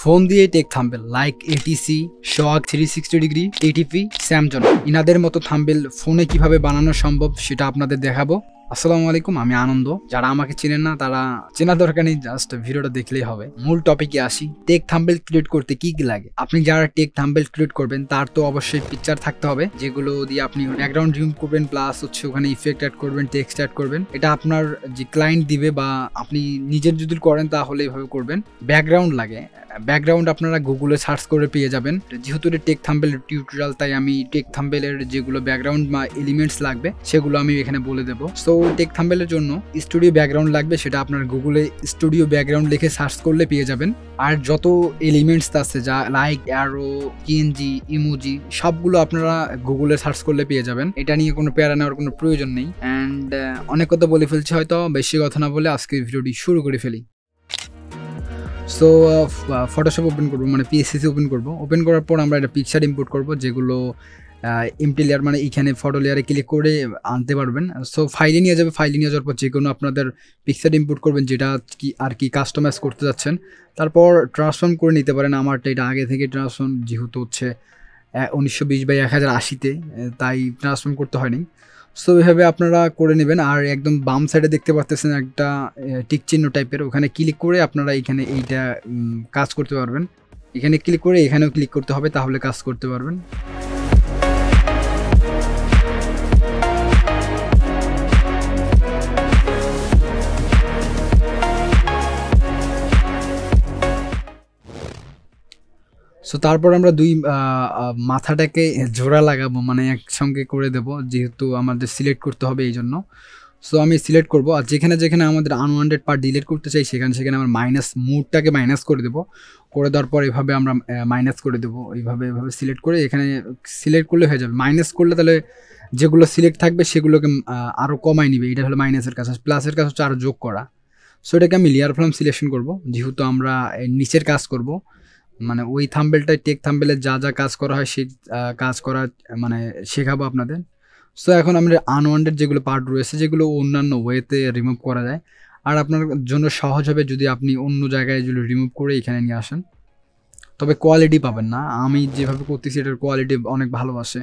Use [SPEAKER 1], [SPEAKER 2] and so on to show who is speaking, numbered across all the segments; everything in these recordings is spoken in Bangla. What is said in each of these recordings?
[SPEAKER 1] ফোন দিয়ে টেক থাম্বেল লাইক এটিসি, শক 360 ডিগ্রি, টিটিপি, স্যামসং ইনাদের মতো থাম্বেল ফোনে কিভাবে বানানো সম্ভব সেটা আপনাদের দেখাবো। আসসালামু আলাইকুম, আমি আনন্দ। যারা আমাকে চেনেন না তারা চেনা দরকার নেই, জাস্ট ভিডিওটা দেখলেই হবে। মূল টপিকে আসি। টেক থাম্বেল ক্রিয়েট করতে কি কি লাগে? আপনি যারা টেক থাম্বেল ক্রিয়েট করবেন তার তো অবশ্যই পিকচার থাকতে হবে, যেগুলো দিয়ে আপনি ব্যাকগ্রাউন্ড রিমুভ করবেন, প্লাস হচ্ছে ওখানে ইফেক্ট অ্যাড করবেন, টেক্সট অ্যাড করবেন। এটা আপনার যে ক্লায়েন্ট দিবে বা আপনি নিজের যদি করেন তাহলে এইভাবে করবেন। ব্যাকগ্রাউন্ড লাগে, ব্যাকগ্রাউন্ড আপনারা গুগলে সার্চ করে পেয়ে যাবেন। যেহেতু এটা টেক থাম্বেল টিউটোরিয়াল, তাই আমি টেক থাম্বেলের যেগুলো ব্যাকগ্রাউন্ড বা এলিমেন্টস লাগবে সেগুলো আমি এখানে বলে দেবো। সো টেক থাম্বেলের জন্য স্টুডিও ব্যাকগ্রাউন্ড লাগবে, সেটা আপনার গুগলে স্টুডিও ব্যাকগ্রাউন্ড লিখে সার্চ করলে পেয়ে যাবেন। আর যত এলিমেন্টস আছে যা লাইক অ্যারো, পিএনজি, ইমোজি সবগুলো আপনারা গুগলে সার্চ করলে পেয়ে যাবেন। এটা নিয়ে কোনো প্যারা নেওয়ার কোনো প্রয়োজন নেই। অ্যান্ড অনেক কথা বলে ফেলছি, হয়তো বেশি কথা না বলে আজকে ভিডিওটি শুরু করে ফেলি। সো ফটোশপ ওপেন করবো, মানে পিএসসি ওপেন করবো। ওপেন করার পর আমরা একটা পিকচার ইম্পোর্ট করবো, যেগুলো এমটি লেয়ার মানে এখানে ফটো লেয়ারে ক্লিক করে আনতে পারবেন। সো ফাইলে নিয়ে যাবে, ফাইলে নিয়ে যাওয়ার পর যে কোনো আপনাদের পিকচার ইম্পোর্ট করবেন যেটা কি কাস্টমাইজ করতে যাচ্ছেন। তারপর ট্রান্সফর্ম করে নিতে পারেন। আমারটা এটা আগে থেকে ট্রান্সফর্ম, যেহেতু হচ্ছে 1920x1080-তে, তাই ট্রান্সফর্ম করতে হয়নি। সো এইভাবে আপনারা করে নেবেন। আর একদম বাম সাইডে দেখতে পাচ্ছেন একটা টিক চিহ্ন টাইপের, ওখানে ক্লিক করে আপনারা এইখানে এইটা কাজ করতে পারবেন। এখানে ক্লিক করে এখানেও ক্লিক করতে হবে, তাহলে কাজ করতে পারবেন। সো তারপর আমরা দুই মাথাটাকে জোড়া লাগাবো, মানে একসঙ্গে করে দেব, যেহেতু আমাদের সিলেক্ট করতে হবে এই জন্য। সো আমি সিলেক্ট করব, আর যেখানে যেখানে আমাদের আনওয়ান্টেড পার্ট ডিলিট করতে চাই সেখানে আমরা মুডটাকে মাইনাস করে দেবো। করে দেওয়ার পর এভাবে আমরা মাইনাস করে দেবো, এভাবে সিলেক্ট করে এখানে সিলেক্ট করলে হয়ে যাবে। মাইনাস করলে তাহলে যেগুলো সিলেক্ট থাকবে সেগুলোকে আরও কমাই নিবে। এটা হলো মাইনাসের কাজ। প্লাসের কাজ হচ্ছে আরও যোগ করা। সো এটাকে আমি লেয়ার ফ্রম সিলেকশন করব, যেহেতু আমরা নিচের কাজ করব, মানে ওই থাম্বেলটাই টেক থাম্বেলের যা যা কাজ করা হয় সেই কাজ করা মানে শেখাবো আপনাদের। সো এখন আমরা আনওয়ান্টেড যেগুলো পার্ট রয়েছে যেগুলো অন্যান্য ওয়েতে রিমুভ করা যায়, আর আপনার জন্য সহজ হবে যদি আপনি অন্য জায়গায় যেগুলো রিমুভ করে এখানে নিয়ে আসেন। তবে কোয়ালিটি পাবেন না, আমি যেভাবে করতেছি এটার কোয়ালিটি অনেক ভালোবাসে।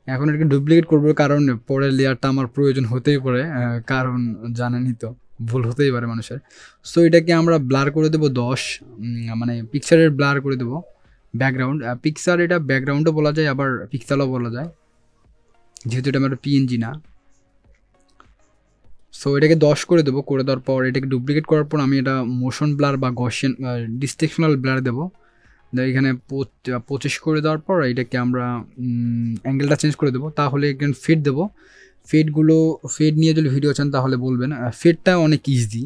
[SPEAKER 1] এখন এটাকে ডুপ্লিকেট করবো, কারণ পরের লেয়ারটা আমার প্রয়োজন হতেই পারে, কারণ জানেনই তো ভুল হতেই পারে মানুষের। সো এটাকে আমরা ব্লার করে দেবো 10, মানে পিকচারের ব্লার করে দেবো ব্যাকগ্রাউন্ড। পিকচার এটা ব্যাকগ্রাউন্ডও বলা যায়, আবার পিক্সেলও বলা যায়, যেহেতু এটা আমার পিএনজি না। সো এটাকে 10 করে দেবো। করে দেওয়ার পর এটাকে ডুপ্লিকেট করার পর আমি এটা মোশন ব্লার বা গসিয়ান ডিস্ট্রিকশনাল ব্লার দেবো। এখানে 25 করে দেওয়ার পর এটাকে আমরা অ্যাঙ্গেলটা চেঞ্জ করে দেবো। তাহলে এখানে ফিড দেবো। ফিড নিয়ে যদি ভিডিও চান তাহলে বলবেন। ফিডটা অনেক ইজি,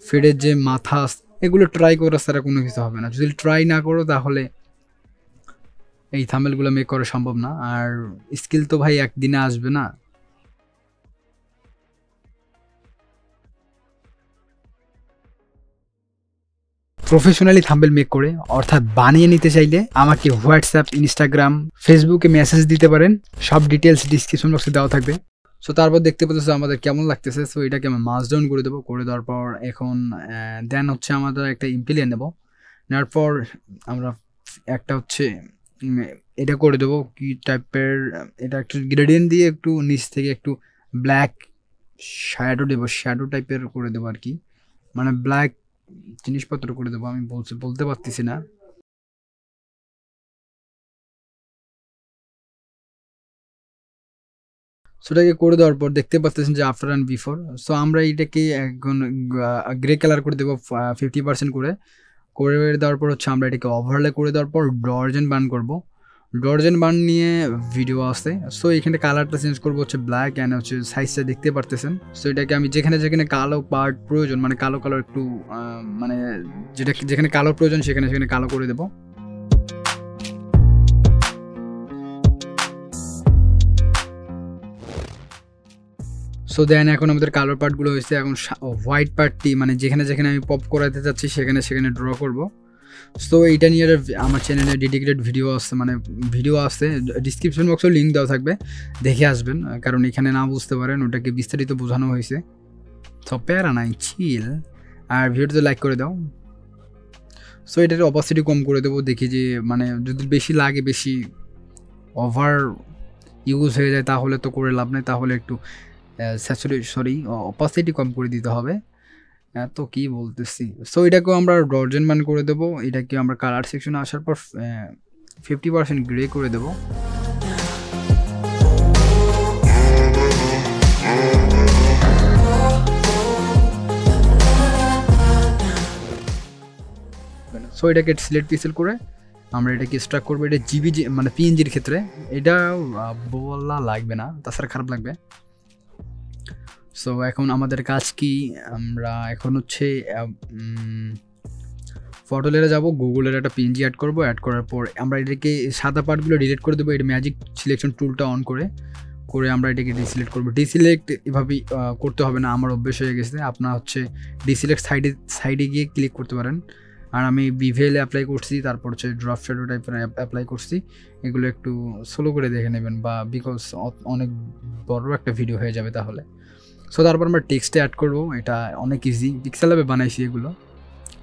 [SPEAKER 1] ফিডের যে মাথা এগুলো ট্রাই করা ছাড়া কোনো কিছু হবে না। যদি ট্রাই না করো তাহলে এই থাম্বেলগুলো মেক করা সম্ভব না। আর স্কিল তো ভাই একদিনে আসবে না। প্রফেশনালি থাম্বেল মেক করে, অর্থাৎ বানিয়ে নিতে চাইলে আমাকে হোয়াটসঅ্যাপ, ইনস্টাগ্রাম, ফেসবুকে মেসেজ দিতে পারেন। সব ডিটেলস ডিসক্রিপশন বক্সে দেওয়া থাকবে। সো তারপর দেখতে পাচ্ছি আমাদের কেমন লাগতেছে। সো এটাকে আমি মাস ডাউন করে দেবো। করে দেওয়ার পর এখন দেন হচ্ছে আমাদের একটা ইম্পিলিয়ে নেব। নেওয়ার পর আমরা একটা হচ্ছে এটা করে দেবো কি টাইপের, এটা একটু গ্রেডিয়েন্ট দিয়ে একটু নিচ থেকে একটু ব্ল্যাক শ্যাডো দেবো, শ্যাডো টাইপের করে দেবো আর কি, মানে ব্ল্যাক জিনিসপত্র করে দেবো। আমি বলতে পারতেছি না। সেটাকে করে দেওয়ার পর দেখতে পাচ্ছেন যে আফটার অ্যান্ড বিফোর। সো আমরা এটাকে এখন গ্রে কালার করে দেবো 50% করে দেওয়ার পর হচ্ছে আমরা এটাকে ওভারলে করে দেওয়ার পর ডর্জেন বার্ন করবো। ডর্জেন বার্ন নিয়ে ভিডিও আছে। সো এখানে কালারটা চেঞ্জ করবো হচ্ছে ব্ল্যাক, অ্যান্ড হচ্ছে সাইজটা দেখতে পারতেছেন। সো এটাকে আমি যেখানে যেখানে কালো পার্ট প্রয়োজন, মানে কালো একটু মানে যেখানে কালো প্রয়োজন সেখানে কালো করে দেবো। সো দেন এখন আমাদের কালার পার্টগুলো হয়েছে। এখন হোয়াইট পার্টটি, মানে যেখানে যেখানে আমি পপ করাতে চাচ্ছি সেখানে ড্র করব। সো এইটা নিয়ে আমার চ্যানেলে ডেডিকেটেড ভিডিও আছে, ডিসক্রিপশন বক্সেও লিঙ্ক দেওয়া থাকবে, দেখে আসবেন। কারণ এখানে না বুঝতে পারেন ওটাকে বিস্তারিত বোঝানো হয়েছে। সো প্যারা নাই, চিল। আর ভিডিওতে লাইক করে দাও। সো এটার অপাসিটি কম করে দেবো, দেখি যে মানে যদি বেশি লাগে, বেশি ওভার ইউজ হয়ে যায় তাহলে তো করে লাভ নেই, তাহলে একটু অপাসিটি কম করে দিতে হবে। তো কি বলতেছি, সো এটাকেও আমরা ডর্জন মান করে দেবো। এটাকে আমরা কালার সেকশনে আসার পর 50% গ্রে করে দেবো। সো এটাকে সিলেক্ট পিক্সেল করে আমরা এটাকে এক্সট্রাক্ট করবো। এটা জিবি মানে পিএনজির ক্ষেত্রে এটা বলা লাগবে না, তাছাড়া খারাপ লাগবে। সো এখন আমাদের কাজ কি, আমরা এখন হচ্ছে ফটো লেয়ারে যাবো, গুগলের একটা পিএনজি অ্যাড করবো। অ্যাড করার পর আমরা এটাকে সাদা পার্টগুলো ডিলিট করে দেবো। এটা ম্যাজিক সিলেকশন টুলটা অন করে আমরা এটাকে ডিসিলেক্ট করবো। ডিসিলেক্ট এভাবেই করতে হবে না, আমার অভ্যেস হয়ে গেছে। আপনার হচ্ছে ডিসিলেক্ট সাইডে গিয়ে ক্লিক করতে পারেন। আর আমি বিভেলে অ্যাপ্লাই করছি, তারপর হচ্ছে ড্রপ শ্যাডো টাইপের অ্যাপ্লাই করছি। এগুলো একটু স্লো করে দেখে নেবেন, বা বিকজ অনেক বড় একটা ভিডিও হয়ে যাবে তাহলে। সো তারপর আমরা টেক্সটে অ্যাড করবো। এটা অনেক ইজি, পিক্সেল ল্যাবে বানাইছি এগুলো,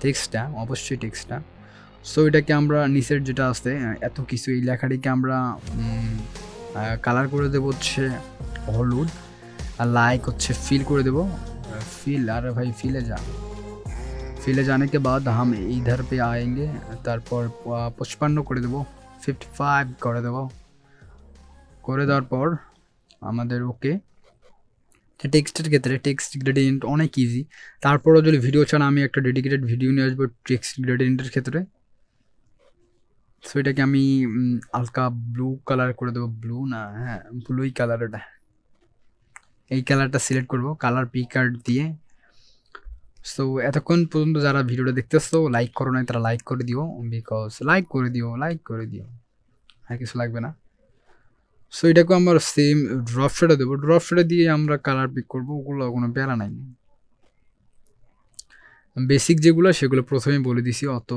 [SPEAKER 1] টেক্সটটা অবশ্যই টেক্সটটা। সো এটাকে আমরা নিচের যেটা আছে এত কিছু, এই লেখাটিকে আমরা কালার করে দেবো হচ্ছে হলুদ, আর লাইক হচ্ছে ফিল করে দেবো ফিল। আরে ভাই फिले जाने के बाद हम इधर पे आएंगे, তারপর 55 করে দেবো, 55 করে দেবো। করে দেওয়ার পর আমাদের ওকে। টেক্সটের ক্ষেত্রে টেক্সট গ্রেডিয়েন্ট অনেক ইজি, তারপরও যদি ভিডিও চান আমি একটা ডেডিকেটেড ভিডিও নিয়ে আসবো টেক্সট গ্রেডিয়েন্টের ক্ষেত্রে। সো এটাকে আমি হালকা ব্লু কালার করে দেবো, ব্লু না, হ্যাঁ ব্লুই কালার, এটা এই কালারটা সিলেক্ট করবো কালার পিকার দিয়ে। সো এতক্ষণ পর্যন্ত যারা ভিডিওটা দেখতেছো লাইক করো নাই তারা লাইক করে দিও, বিকজ লাইক করে দিও আর কিছু লাগবে না। সো এটাকে আমরা সেম ড্রপ শেডে দেবো, ড্রপ শেডে দিয়ে আমরা কালার পিক করবো, ওগুলো কোনো প্যারা নাই। বেসিক যেগুলো সেগুলো প্রথমেই বলে দিছি, অত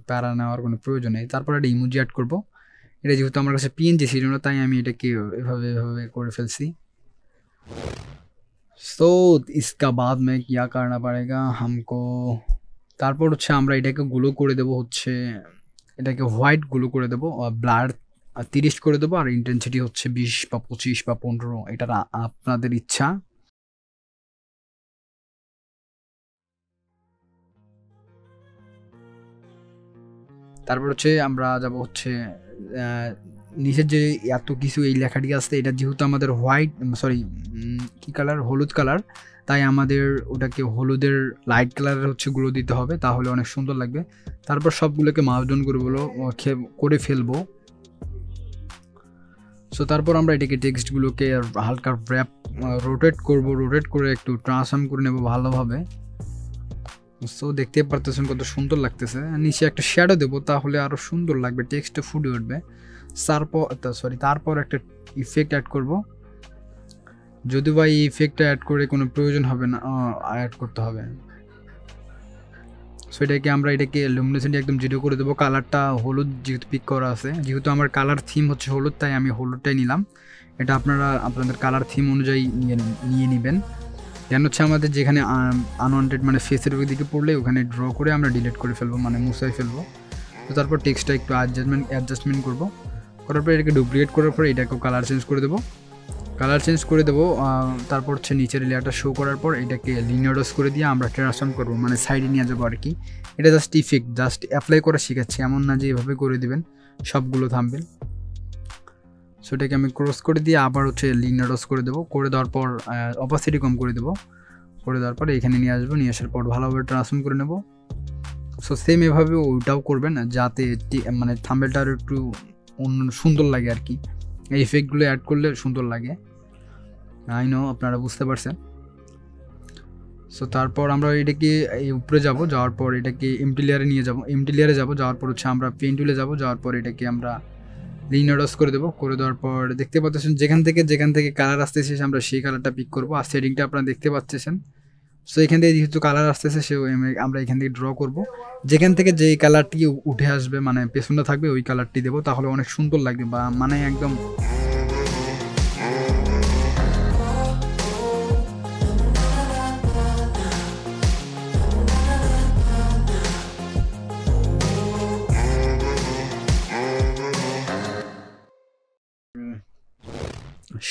[SPEAKER 1] প্যারা নেওয়ার কোনো প্রয়োজন নেই। তারপর একটা ইমোজি অ্যাড করবো। এটা যেহেতু আমার কাছে পিএনজি ছিল না, তাই আমি এটাকে এভাবে করে ফেলছি। সো इसका बाद में क्या करना पड़ेगा हमको, তারপর হচ্ছে আমরা এটাকে গ্লো করে দেবো, হচ্ছে এটাকে হোয়াইট গ্লো করে দেবো, ব্লার 30 করে দেবো, আর ইন্টেন্সিটি হচ্ছে 20 বা 25 বা 15, এটা আপনাদের ইচ্ছা। তারপর হচ্ছে আমরা যাব হচ্ছে নিচের যে এত কিছু এই লেখাটি আসছে, এটা যেহেতু আমাদের কি কালার, হলুদ কালার, তাই আমাদের ওটাকে হলুদের লাইট কালারের হচ্ছে গুলো দিতে হবে, তাহলে অনেক সুন্দর লাগবে। তারপর সবগুলোকে মাউস ডাউন করে ফেলবো। সো তারপর আমরা এটাকে টেক্সটগুলোকে হালকা রোটেট করে একটু ট্রান্সফর্ম করে নেব ভালোভাবে। সো দেখতে পারতেছেন কত সুন্দর লাগতেছে। নিচে একটা শ্যাডো দেবো, তাহলে আরও সুন্দর লাগবে, টেক্সটে ফুটে উঠবে। তারপর একটা ইফেক্ট অ্যাড করব, যদি বা এই ইফেক্টটা অ্যাড করে কোনো প্রয়োজন হবে না, অ্যাড করতে হবে। সো এটাকে লুমিনেসেন্ট একদম 0 করে দেবো। কালারটা হলুদ যেহেতু পিক করা আছে, যেহেতু আমার কালার থিম হচ্ছে হলুদ, তাই আমি হলুদটাই নিলাম। এটা আপনাদের কালার থিম অনুযায়ী নিয়ে নেবেন। দেন হচ্ছে আমাদের যেখানে আনওয়ান্টেড মানে ফেসের ওই দিকে পড়লে ওখানে ড্র করে আমরা ডিলিট করে ফেলবো, মানে মুছাই ফেলবো। তো তারপর টেক্সটটা একটু অ্যাডজাস্টমেন্ট করবো, করার পর এটাকে ডুপ্লিকেট করার পর এটাকেও কালার চেঞ্জ করে দেবো। তারপর হচ্ছে নিচের লেয়ারটা শো করার পর এটাকে লিনিয়ারস করে দিয়ে আমরা ট্রান্সফর্ম করবো, মানে সাইডে নিয়ে যাবো আর কি। এটা জাস্ট ইফেক্ট, জাস্ট অ্যাপ্লাই করা শিখাচ্ছি, এমন না যে এভাবে করে দিবেন সবগুলো থাম্বনেল। সো এটাকে আমি ক্রস করে দিয়ে আবার হচ্ছে লিনিয়ারস করে দেবো। করে দেওয়ার পর অপাসিটি কম করে দেবো। করে দেওয়ার পর এখানে নিয়ে আসবো, নিয়ে আসার পর ভালোভাবে ট্রান্সফর্ম করে নেবো। সো সেম এভাবে ওইটাও করবেন, যাতে মানে থাম্বনেলটা আরও একটু সুন্দর লাগে আর কি। এই ইফেক্টগুলো অ্যাড করলে সুন্দর লাগে, আই নো আপনারা বুঝতে পারছেন। সো তারপর আমরা এটাকে এই উপরে যাওয়ার পর এটাকে এমটি লেয়ারে যাওয়ার পর হচ্ছে আমরা পেন টুলে যাওয়ার পর এটাকে আমরা লিনিয়ারস করে দেবো। করে দেওয়ার পর দেখতে পাচ্ছেন যেখান থেকে কালার আসতেছে আমরা সেই কালারটা পিক করবো। আর সেটিংটা আপনারা দেখতে পাচ্ছেন। সো এখান থেকে যেহেতু কালার আসতেছে আমরা এখান থেকে ড্র করবো, যেখান থেকে যেই কালারটি উঠে আসবে মানে পেছনে থাকবে ওই কালারটি দেবো, তাহলে অনেক সুন্দর লাগবে, বা মানে একদম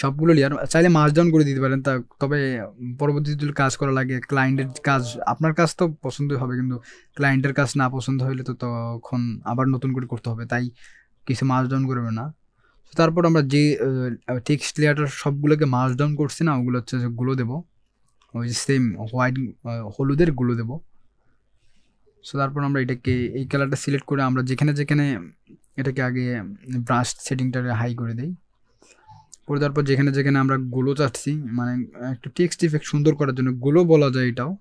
[SPEAKER 1] সবগুলো লেয়ার চাইলে মার্জ ডাউন করে দিতে পারেন, তবে পরবর্তীতে যদি কাজ করা লাগে, ক্লায়েন্টের কাজ, আপনার কাজ তো পছন্দই হবে, কিন্তু ক্লায়েন্টের কাজ না পছন্দ হইলে তো তখন আবার নতুন করে করতে হবে, তাই কিছু মার্জ ডাউন করবে না। তারপর আমরা যে টেক্সট লেয়ারটার সবগুলোকে মার্জ ডাউন করছি না, ওগুলো হচ্ছে যে গুলো দেবো, ওই যে সেম হোয়াইট হলুদের গুলো দেবো। সো তারপর আমরা এটাকে এই কালারটা সিলেক্ট করে আমরা যেখানে যেখানে এটাকে আগে ব্রাশ সেটিংটা হাই করে দিই, করে তারপর যেখানে যেখানে আমরা গুলো চাচ্ছি, মানে একটু টেক্সট ইফেক্ট সুন্দর করার জন্য গুলো বলা যায় এটাও,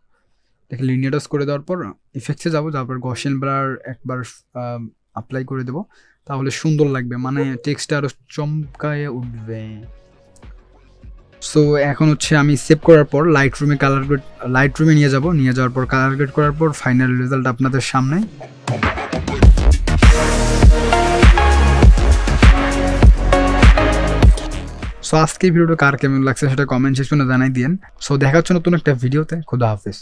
[SPEAKER 1] দেখে লিনিয়ারাইজ করে দেওয়ার পর ইফেক্টসে যাবো, তারপর গসিয়ান ব্লার একবার অ্যাপ্লাই করে দেবো, তাহলে সুন্দর লাগবে, মানে টেক্সটটা আরও চমকায়ে উঠবে। সো এখন হচ্ছে আমি সেভ করার পর লাইট রুমে নিয়ে যাওয়ার পর কালার গ্রেড করার পর ফাইনাল রেজাল্ট আপনাদের সামনে। সো আজকে ভিডিওটা কার কেমন লাগছে সেটা কমেন্ট সেকশনে জানাই দিন। সো দেখা হচ্ছে নতুন একটা ভিডিওতে। খোদা হাফেজ।